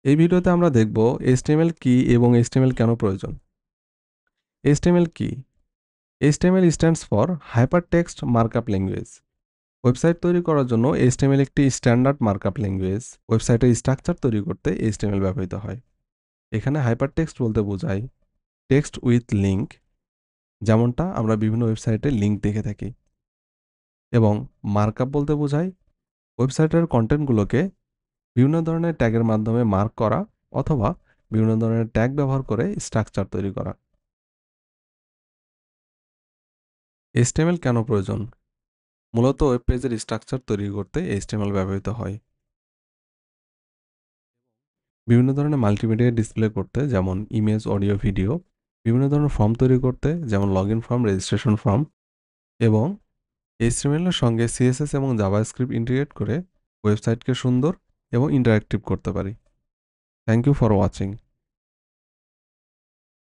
এই ভিডিওতে আমরা দেখব HTML কি এবং HTML কেন প্রয়োজন। HTML কি? HTML stands for Hypertext Markup Language। Website তৈরি করার জন্য HTML একটি স্ট্যান্ডার্ড মার্কআপ ল্যাঙ্গুয়েজ। ওয়েবসাইটের স্ট্রাকচার তৈরি করতে HTML ব্যবহৃত হয়। এখানে হাইপারটেক্সট বলতে বোঝায় টেক্সট উইথ লিঙ্ক, যেমনটা আমরা বিভিন্ন ওয়েবসাইটে লিঙ্ক দেখে থাকি। এবং মার্কআপ বলতে বোঝায় ওয়েবসাইটের কন্টেন্টগুলোকে বিভিন্ন ধরনের ট্যাগের মাধ্যমে মার্ক করা অথবা বিভিন্ন ধরনের ট্যাগ ব্যবহার করে স্ট্রাকচার তৈরি করা। HTML কেন প্রয়োজন? মূলত ওয়েব পেজের স্ট্রাকচার তৈরি করতে HTML ব্যবহৃত হয়। বিভিন্ন ধরনের মাল্টিমিডিয়া ডিসপ্লে করতে, যেমন ইমেজ, অডিও, ভিডিও। বিভিন্ন ধরনের ফর্ম তৈরি করতে, যেমন লগইন ফর্ম, রেজিস্ট্রেশন ফর্ম। এবং HTML এর সঙ্গে CSS এবং জাভাস্ক্রিপ্ট ইন্টিগ্রেট করে ওয়েবসাইটকে সুন্দর এবং ইন্টারেক্টিভ করতে পারি। Thank you for watching.